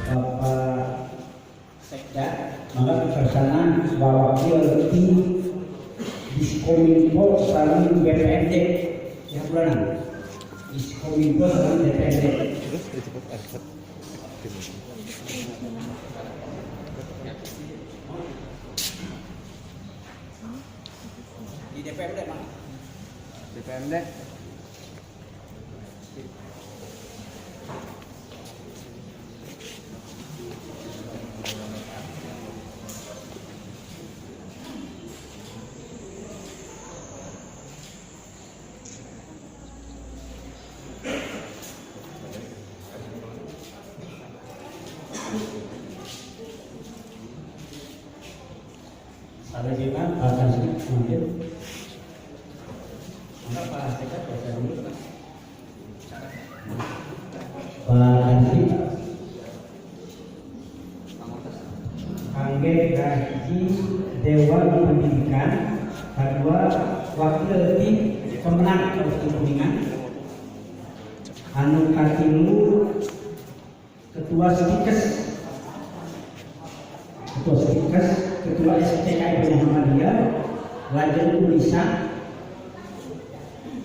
Bapak Sekda, maka kepesanan wakil di Diskominfo sareng BPND ya bulanan. Diskominfo sareng BPND. Di DPRD mana? DPRD. Ada juga akan sedikit mungkin. Maka Pak Sekda baca dulu. Pak Haji Kangge Gaji Dewan Pendidikan, kedua wakil di pemenang Kuningan, anu katilu ketua Stikes, ketua STKI Muhammadiyah, lajeng tulisan,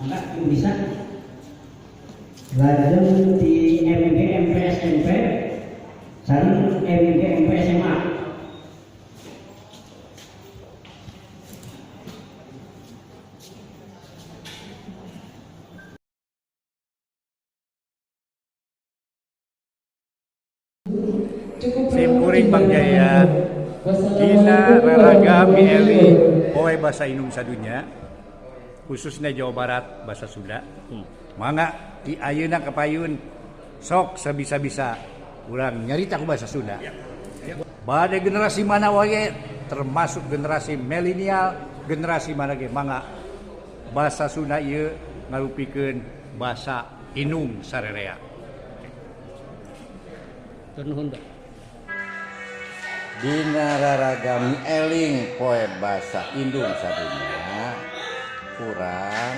enggak tulisan, lajeng di MG MPSMP, sareng MG MPSMA. Simkuring Bang Jaya Dina Raraga Mieli Poe Basa Indung Sadunya khususnya Jawa Barat Basa Sunda mangga di ayeuna kapayun sok sabisa-bisa urang nyarita ku Basa Sunda bade generasi mana wae termasuk generasi milenial generasi mana ge mangga Basa Sunda ieu ngarupikeun basa Indung sarerea. Dina raragam eling poe basa Indung sadunya kurang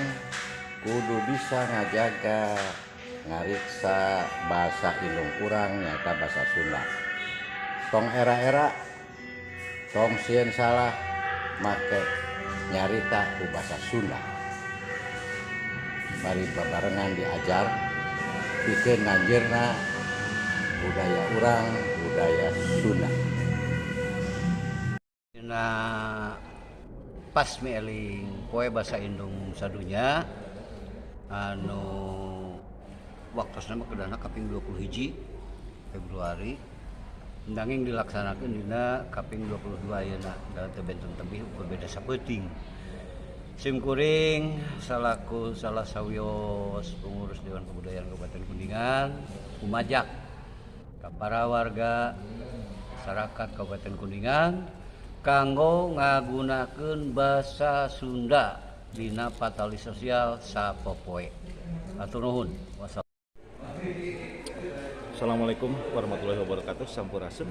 kudu bisa ngajaga ngariksa basa Indung kurang nyata basa Sunda tong era-era tong sieun salah make nyarita ku basa Sunda bari babarengan diajar pikeun nanjeurna budaya urang budaya Sunda. Nah, pas mieling poe basa Indung sadunya anu waktosna kedana kaping 21 Februari nanging dilaksanakeun dina kaping 22 ayeuna dalam tebenteng tebih ukur beda sapeuting. Simkuring salaku salah sawios pengurus Dewan Kebudayaan Kabupaten Kuningan kumajak ka para warga masyarakat Kabupaten Kuningan kanggo ngagunakeun basa Sunda dina patali sosial sapopoe. Atur nuhun. Assalamualaikum warahmatullahi wabarakatuh. Sampurasun.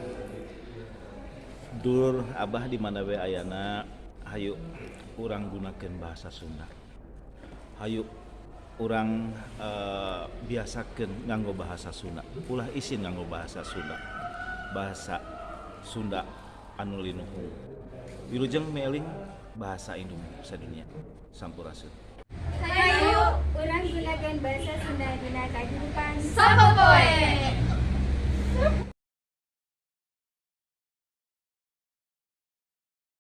Dulur abah di mana we ayana hayu urang gunakeun bahasa Sunda. Hayu urang biasakeun nganggo bahasa Sunda. Ulah isin nganggo bahasa Sunda. Bahasa Sunda anu linuhung wilujeng mieling bahasa Indung sadunya. Sampurasun. Hayu urang gunakeun bahasa Sunda dina kahirupan sapopoe.